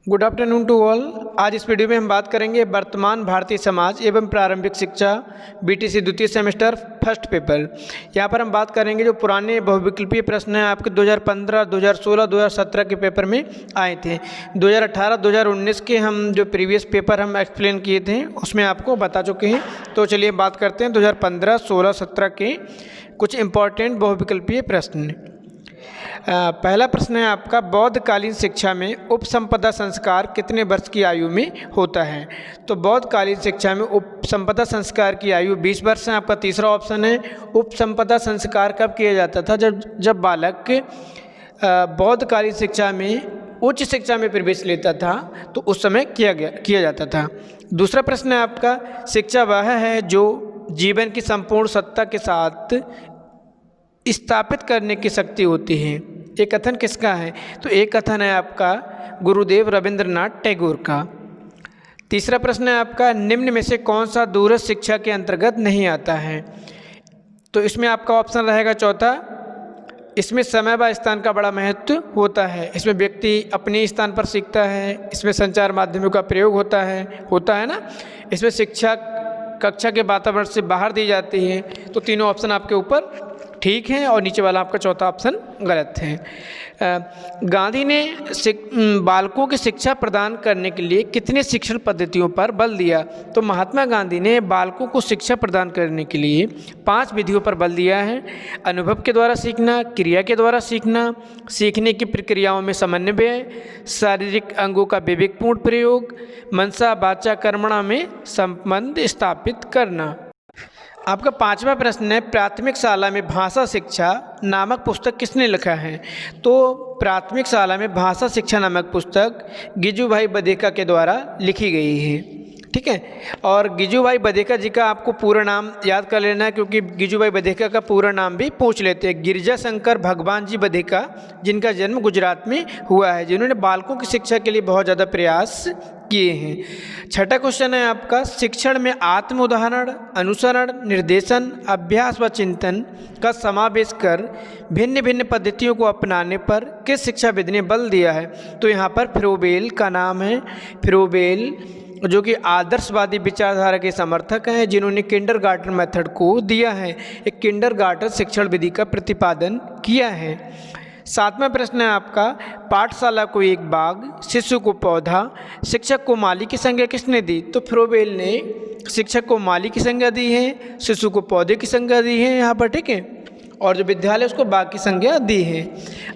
Good afternoon to all. आज इस video में हम बात करेंगे वर्तमान भारतीय समाज एवं प्रारंभिक शिक्षा बीटीसी द्वितीय सेमेस्टर फर्स्ट पेपर। यहाँ पर हम बात करेंगे जो पुराने बहुविकल्पीय प्रश्न हैं आपके 2015, 2016, 2017 के पेपर में आए थे। 2018, 2019 के हम जो प्रीवियस पेपर हम एक्सप्लेन किए थे उसमें आपको बता चुके हैं। तो चलिए बात करते हैं 2015, 16, 17 के कुछ इम्पॉर्टेंट बहुविकल्पीय प्रश्न। पहला प्रश्न है आपका, बौद्धकालीन शिक्षा में उपसंपदा संस्कार कितने वर्ष की आयु में होता है? तो बौद्धकालीन शिक्षा में उपसंपदा संस्कार की आयु 20 वर्ष है। आपका तीसरा ऑप्शन है। उपसंपदा संस्कार कब किया जाता था? जब बालक बौद्धकालीन शिक्षा में उच्च शिक्षा में प्रवेश लेता था तो उस समय किया जाता था। दूसरा प्रश्न है आपका, शिक्षा वह है जो जीवन की संपूर्ण सत्ता के साथ स्थापित करने की शक्ति होती है। ये कथन किसका है? तो एक कथन है आपका गुरुदेव रविंद्रनाथ टैगोर का। तीसरा प्रश्न है आपका, निम्न में से कौन सा दूरस्थ शिक्षा के अंतर्गत नहीं आता है? तो इसमें आपका ऑप्शन रहेगा चौथा, इसमें समय व स्थान का बड़ा महत्व होता है। इसमें व्यक्ति अपने स्थान पर सीखता है, इसमें संचार माध्यमों का प्रयोग होता है ना। इसमें शिक्षा कक्षा के वातावरण से बाहर दी जाती है। तो तीनों ऑप्शन आपके ऊपर ठीक है और नीचे वाला आपका चौथा ऑप्शन गलत है। गांधी ने बालकों की शिक्षा प्रदान करने के लिए कितने शिक्षण पद्धतियों पर बल दिया? तो महात्मा गांधी ने बालकों को शिक्षा प्रदान करने के लिए 5 विधियों पर बल दिया है। अनुभव के द्वारा सीखना, क्रिया के द्वारा सीखना, सीखने की प्रक्रियाओं में समन्वय, शारीरिक अंगों का विवेकपूर्ण प्रयोग, मनसा वाचा कर्मणा में संबंध स्थापित करना। आपका पांचवा प्रश्न है, प्राथमिक शाला में भाषा शिक्षा नामक पुस्तक किसने लिखा है? तो प्राथमिक शाला में भाषा शिक्षा नामक पुस्तक गिजुभाई बधेका के द्वारा लिखी गई है। ठीक है, और गिजुभाई बधेका जी का आपको पूरा नाम याद कर लेना है, क्योंकि गिजुभाई बधेका का पूरा नाम भी पूछ लेते हैं। गिरजा शंकर भगवान जी बधेका, जिनका जन्म गुजरात में हुआ है, जिन्होंने बालकों की शिक्षा के लिए बहुत ज़्यादा प्रयास किए हैं। छठा क्वेश्चन है आपका, शिक्षण में आत्म उदाहरण, अनुसरण, निर्देशन, अभ्यास व चिंतन का समावेश कर भिन्न भिन्न पद्धतियों को अपनाने पर किस शिक्षाविद ने बल दिया है? तो यहाँ पर फ्रोबेल का नाम है। फ्रोबेल जो कि आदर्शवादी विचारधारा के समर्थक हैं, जिन्होंने किंडरगार्टन मेथड को दिया है, एक किंडरगार्टन शिक्षण विधि का प्रतिपादन किया है। सातवां प्रश्न है आपका, पाठशाला को एक बाग, शिशु को पौधा, शिक्षक को माली की संज्ञा किसने दी? तो फ्रोबेल ने शिक्षक को माली की संज्ञा दी है, शिशु को पौधे की संज्ञा दी है यहाँ पर। ठीक है, और जो विद्यालय उसको बाग की संज्ञा दी है।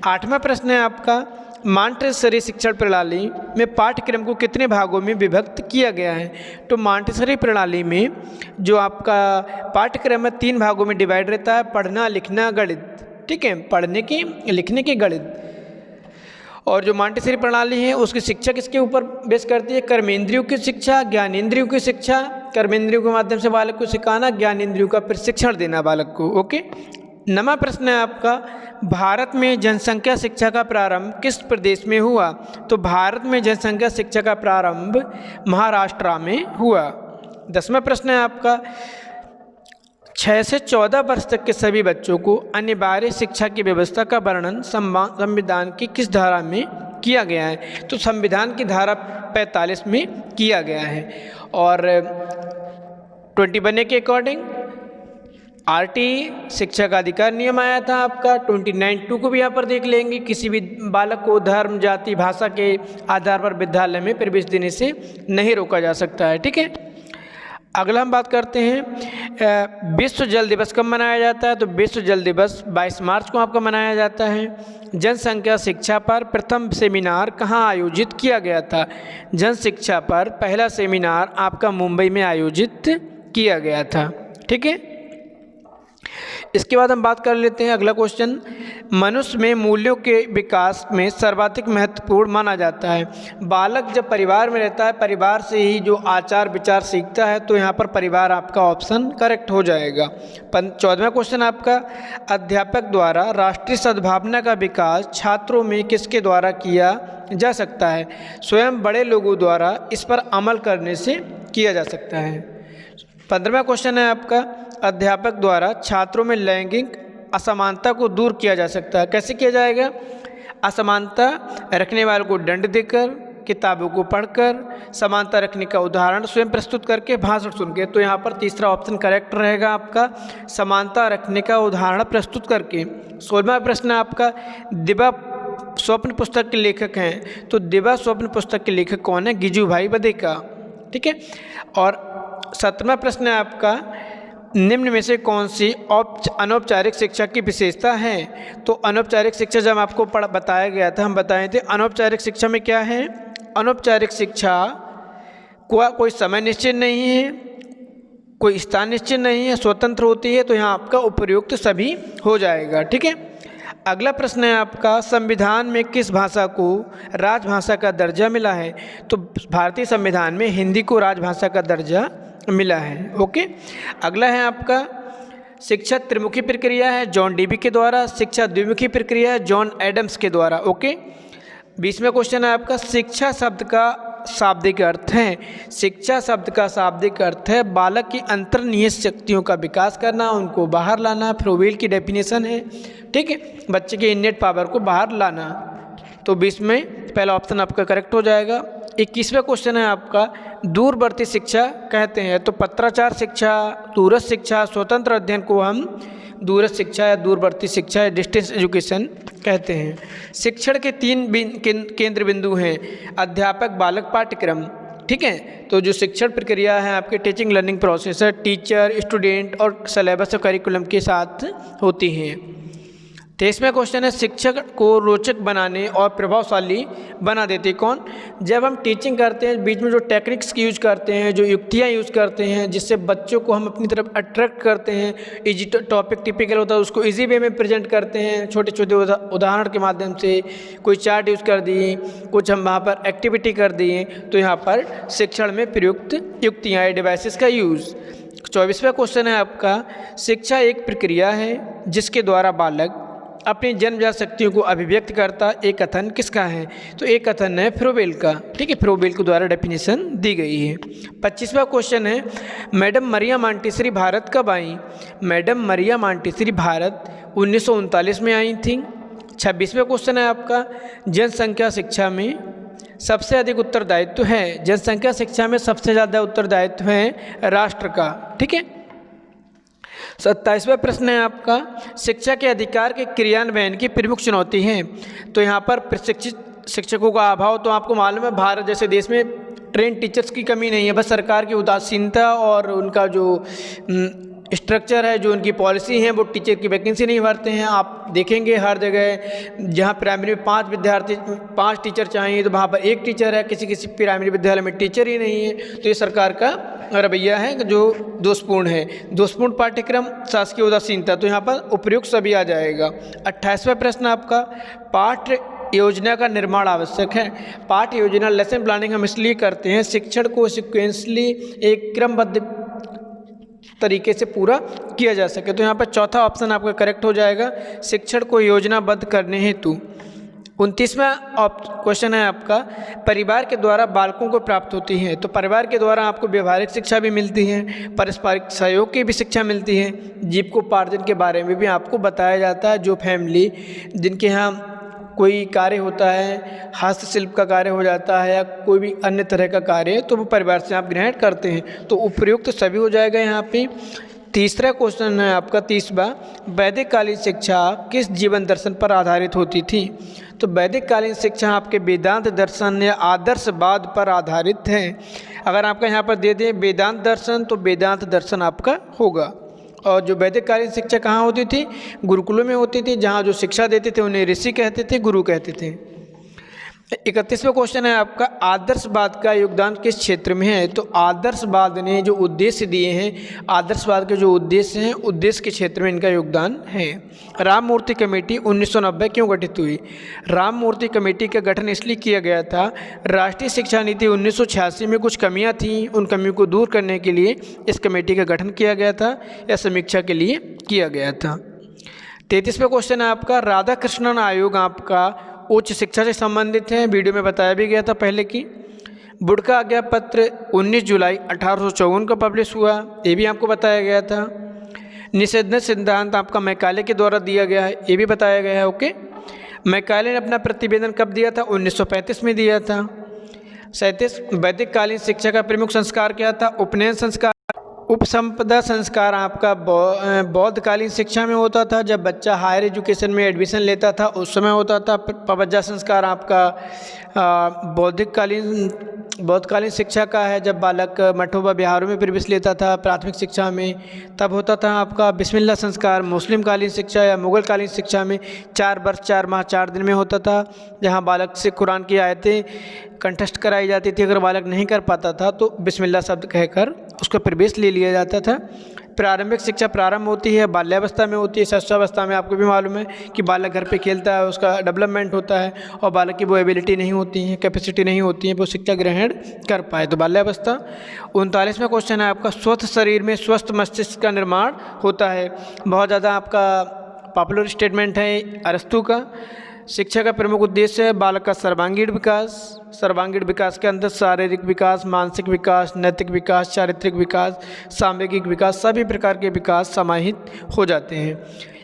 आठवां प्रश्न है आपका, मॉन्टेसरी शिक्षण प्रणाली में पाठ्यक्रम को कितने भागों में विभक्त किया गया है? तो मॉन्टेसरी प्रणाली में जो आपका पाठ्यक्रम है 3 भागों में डिवाइड रहता है, पढ़ना, लिखना, गणित। ठीक है, पढ़ने की, लिखने की, गणित। और जो मॉन्टेसरी प्रणाली है उसकी शिक्षा किसके ऊपर बेस करती है? कर्मेंद्रियों की शिक्षा, ज्ञानेंद्रियों की शिक्षा। कर्मेंद्रियों के माध्यम से बालक को सिखाना, ज्ञानेंद्रियों का प्रशिक्षण देना बालक को। ओके। 9वां प्रश्न है आपका, भारत में जनसंख्या शिक्षा का प्रारंभ किस प्रदेश में हुआ? तो भारत में जनसंख्या शिक्षा का प्रारंभ महाराष्ट्र में हुआ। 10वां प्रश्न है आपका, 6 से 14 वर्ष तक के सभी बच्चों को अनिवार्य शिक्षा की व्यवस्था का वर्णन संविधान की किस धारा में किया गया है? तो संविधान की धारा 45 में किया गया है। और 21 के अकॉर्डिंग आरटीई शिक्षा का अधिकार नियम आया था आपका। 29(2) को भी यहाँ पर देख लेंगे, किसी भी बालक को धर्म, जाति, भाषा के आधार पर विद्यालय में प्रवेश देने से नहीं रोका जा सकता है। ठीक है, अगला हम बात करते हैं विश्व जल दिवस कब मनाया जाता है? तो विश्व जल दिवस 22 मार्च को आपका मनाया जाता है। जनसंख्या शिक्षा पर प्रथम सेमिनार कहाँ आयोजित किया गया था? जन शिक्षा पर पहला सेमिनार आपका मुंबई में आयोजित किया गया था। ठीक है, इसके बाद हम बात कर लेते हैं अगला क्वेश्चन, मनुष्य में मूल्यों के विकास में सर्वाधिक महत्वपूर्ण माना जाता है। बालक जब परिवार में रहता है, परिवार से ही जो आचार विचार सीखता है, तो यहाँ पर परिवार आपका ऑप्शन करेक्ट हो जाएगा। 14वां क्वेश्चन आपका, अध्यापक द्वारा राष्ट्रीय सद्भावना का विकास छात्रों में किसके द्वारा किया जा सकता है? स्वयं बड़े लोगों द्वारा इस पर अमल करने से किया जा सकता है। 15वां क्वेश्चन है आपका, अध्यापक द्वारा छात्रों में लैंगिक असमानता को दूर किया जा सकता है। कैसे किया जाएगा? असमानता रखने वालों को दंड देकर, किताबों को पढ़कर, समानता रखने का उदाहरण स्वयं प्रस्तुत करके, भाषण सुन के। तो यहाँ पर तीसरा ऑप्शन करेक्ट रहेगा आपका, समानता रखने का उदाहरण प्रस्तुत करके। 16वां प्रश्न है आपका, दिवा स्वप्न पुस्तक के लेखक हैं। तो दिवा स्वप्न पुस्तक के लेखक कौन है? गिजुभाई बधेका। ठीक है। और 17वां प्रश्न है आपका, निम्न में से कौन सी अनौपचारिक शिक्षा की विशेषता है? तो अनौपचारिक शिक्षा जब आपको बताया गया था, हम बताए थे अनौपचारिक शिक्षा में क्या है? अनौपचारिक शिक्षा कोई समय निश्चित नहीं है, कोई स्थान निश्चित नहीं है, स्वतंत्र होती है। तो यहाँ आपका उपयुक्त सभी हो जाएगा। ठीक है। अगला प्रश्न है आपका, संविधान में किस भाषा को राजभाषा का दर्जा मिला है? तो भारतीय संविधान में हिंदी को राजभाषा का दर्जा मिला है। ओके। अगला है आपका, शिक्षा त्रिमुखी प्रक्रिया है जॉन डीवी के द्वारा, शिक्षा द्विमुखी प्रक्रिया है जॉन एडम्स के द्वारा। ओके। 20वां क्वेश्चन है आपका, शिक्षा शब्द का शाब्दिक अर्थ है। शिक्षा शब्द का शाब्दिक अर्थ है बालक की अंतर्निहित शक्तियों का विकास करना, उनको बाहर लाना। फ्रोवेल की डेफिनेशन है। ठीक है, बच्चे के इन्नेट पावर को बाहर लाना। तो 20 में पहला ऑप्शन आपका करेक्ट हो जाएगा। 21वां क्वेश्चन है आपका, दूरवर्ती शिक्षा कहते हैं। तो पत्राचार शिक्षा, दूरस्थ शिक्षा, स्वतंत्र अध्ययन को हम दूरस्थ शिक्षा या दूरवर्ती शिक्षा या डिस्टेंस एजुकेशन कहते हैं। शिक्षण के 3 केंद्र बिंदु हैं, अध्यापक, बालक, पाठ्यक्रम। ठीक है। तो जो शिक्षण प्रक्रिया है आपके टीचिंग लर्निंग प्रोसेस है, टीचर, स्टूडेंट और सिलेबस और करिकुलम के साथ होती हैं। 23वां क्वेश्चन है, शिक्षक को रोचक बनाने और प्रभावशाली बना देते कौन? जब हम टीचिंग करते हैं, बीच में जो टेक्निक्स की यूज करते हैं, जो युक्तियाँ यूज करते हैं, जिससे बच्चों को हम अपनी तरफ अट्रैक्ट करते हैं, इजी टॉपिक टिपिकल होता है उसको इजी वे में प्रेजेंट करते हैं, छोटे छोटे उदाहरण के माध्यम से, कोई चार्ट यूज़ कर दिए, कुछ हम वहाँ पर एक्टिविटी कर दिए। तो यहाँ पर शिक्षण में प्रयुक्त युक्तियाँ, डिवाइसेस का यूज़। 24वां क्वेश्चन है आपका, शिक्षा एक प्रक्रिया है जिसके द्वारा बालक अपनी जन्मजात शक्तियों को अभिव्यक्त करता। एक कथन किसका है? तो एक कथन है फ्रोबेल का। ठीक है, फ्रोबेल के द्वारा डेफिनेशन दी गई है। 25वां क्वेश्चन है, मैडम मरिया मॉन्टेसरी भारत कब आई? मैडम मरिया मॉन्टेसरी भारत 1939 में आई थी। 26वां क्वेश्चन है आपका, जनसंख्या शिक्षा में सबसे अधिक उत्तरदायित्व है। जनसंख्या शिक्षा में सबसे ज़्यादा उत्तरदायित्व है राष्ट्र का। ठीक है। 27वां प्रश्न है आपका, शिक्षा के अधिकार के क्रियान्वयन की प्रमुख चुनौती है। तो यहाँ पर प्रशिक्षित शिक्षकों का अभाव। तो आपको मालूम है भारत जैसे देश में ट्रेन टीचर्स की कमी नहीं है, बस सरकार की उदासीनता और उनका जो स्ट्रक्चर है, जो उनकी पॉलिसी है, वो टीचर की वैकेंसी नहीं भरते हैं। आप देखेंगे हर जगह जहाँ प्राइमरी में 5 टीचर चाहिए तो वहाँ पर 1 टीचर है, किसी किसी प्राइमरी विद्यालय में टीचर ही नहीं है। तो ये सरकार का रवैया है जो दोषपूर्ण है। दोषपूर्ण पाठ्यक्रम, शासकीय उदासीनता। तो यहाँ पर उपयुक्त सभी आ जाएगा। 28वां प्रश्न आपका, पाठ्य योजना का निर्माण आवश्यक है। पाठ्य योजना, लेसन प्लानिंग हम इसलिए करते हैं, शिक्षण को सिक्वेंसली एक क्रमबद्ध तरीके से पूरा किया जा सके। तो यहाँ पर चौथा ऑप्शन आपका करेक्ट हो जाएगा, शिक्षण को योजनाबद्ध करने हेतु। 29वां क्वेश्चन है आपका, परिवार के द्वारा बालकों को प्राप्त होती है। तो परिवार के द्वारा आपको व्यवहारिक शिक्षा भी मिलती है, पारस्परिक सहयोग की भी शिक्षा मिलती है, जीविकोपार्जन के बारे में भी आपको बताया जाता है। जो फैमिली जिनके यहाँ कोई कार्य होता है, हस्तशिल्प का कार्य हो जाता है या कोई भी अन्य तरह का कार्य, तो वो परिवार से आप ग्रहण करते हैं। तो उपयुक्त सभी हो जाएगा यहाँ पे। तीसरा क्वेश्चन है आपका 30वां, वैदिक कालीन शिक्षा किस जीवन दर्शन पर आधारित होती थी? तो वैदिक कालीन शिक्षा आपके वेदांत दर्शन या आदर्शवाद पर आधारित है। अगर आपका यहाँ पर दे दें वेदांत दर्शन, तो वेदांत दर्शन आपका होगा। और जो वैदिक कालीन शिक्षा कहाँ होती थी? गुरुकुलों में होती थी, जहाँ जो शिक्षा देते थे उन्हें ऋषि कहते थे, गुरु कहते थे। 31वां क्वेश्चन है आपका, आदर्शवाद का योगदान किस क्षेत्र में है? तो आदर्शवाद ने जो उद्देश्य दिए हैं, आदर्शवाद के जो उद्देश्य हैं, उद्देश्य के क्षेत्र में इनका योगदान है। राम मूर्ति कमेटी 1990 क्यों गठित हुई? राम मूर्ति कमेटी का गठन इसलिए किया गया था, राष्ट्रीय शिक्षा नीति 1986 में कुछ कमियां थीं, उन कमियों को दूर करने के लिए इस कमेटी का गठन किया गया था या समीक्षा के लिए किया गया था। 33वां क्वेश्चन है आपका, राधा कृष्णन आयोग आपका उच्च शिक्षा से संबंधित है। वीडियो में बताया भी गया था पहले की। बुड़का आज्ञा पत्र 19 जुलाई 1854 को पब्लिश हुआ, ये भी आपको बताया गया था। निषेध सिद्धांत आपका मैकाले के द्वारा दिया गया है, ये भी बताया गया है। ओके, मैकाले ने अपना प्रतिवेदन कब दिया था? 1935 में दिया था। 37 वैदिक कालीन शिक्षा का प्रमुख संस्कार क्या था? उपनयन संस्कार। उपसंपदा संस्कार आपका बौद्ध कालीन शिक्षा में होता था, जब बच्चा हायर एजुकेशन में एडमिशन लेता था उस समय होता था। पवज्जा संस्कार आपका बौद्ध कालीन शिक्षा का है, जब बालक मठों व विहारों में प्रवेश लेता था प्राथमिक शिक्षा में तब होता था। आपका बिस्मिल्लाह संस्कार मुस्लिम कालीन शिक्षा या मुग़ल कालीन शिक्षा में 4 वर्ष 4 माह 4 दिन में होता था, जहाँ बालक से कुरान की आयतें कंठस्थ कराई जाती थी। अगर बालक नहीं कर पाता था तो बिस्मिल्लाह शब्द कहकर उसका प्रवेश ले लिया जाता था। प्रारंभिक शिक्षा प्रारंभ होती है बाल्यावस्था में होती है। शिशुअवस्था में आपको भी मालूम है कि बालक घर पे खेलता है, उसका डेवलपमेंट होता है और बालक की वो एबिलिटी नहीं होती है, कैपेसिटी नहीं होती है वो शिक्षा ग्रहण कर पाए, तो बाल्यावस्था। 39वां क्वेश्चन है आपका स्वस्थ शरीर में स्वस्थ मस्तिष्क का निर्माण होता है। बहुत ज़्यादा आपका पॉपुलर स्टेटमेंट है अरस्तु का। शिक्षा का प्रमुख उद्देश्य है बालक का सर्वांगीण विकास। सर्वांगीण विकास के अंदर शारीरिक विकास, मानसिक विकास, नैतिक विकास, चारित्रिक विकास, सामूहिक विकास, सभी प्रकार के विकास समाहित हो जाते हैं।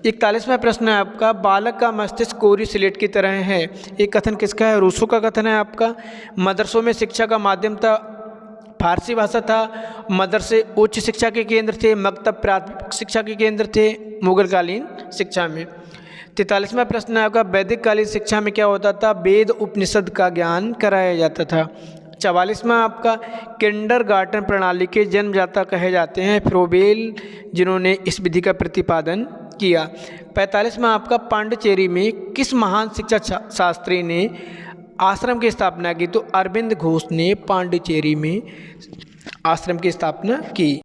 41वां प्रश्न है आपका बालक का मस्तिष्क कोरी स्लेट की तरह है। ये कथन किसका है? रूसो का कथन है आपका। मदरसों में शिक्षा का माध्यम था फारसी भाषा था। मदरसे उच्च शिक्षा के केंद्र थे, मकतब प्राथमिक शिक्षा के केंद्र थे मुग़ल कालीन शिक्षा में। 43वां प्रश्न है आपका वैदिक कालीन शिक्षा में क्या होता था? वेद उपनिषद का ज्ञान कराया जाता था। 44वां आपका किंडरगार्टन प्रणाली के जन्मदाता कहे जाते हैं फ्रोबेल, जिन्होंने इस विधि का प्रतिपादन किया। 45वां आपका पांडिचेरी में किस महान शिक्षा शास्त्री ने आश्रम की स्थापना की? तो अरविंद घोष ने पांडिचेरी में आश्रम की स्थापना की।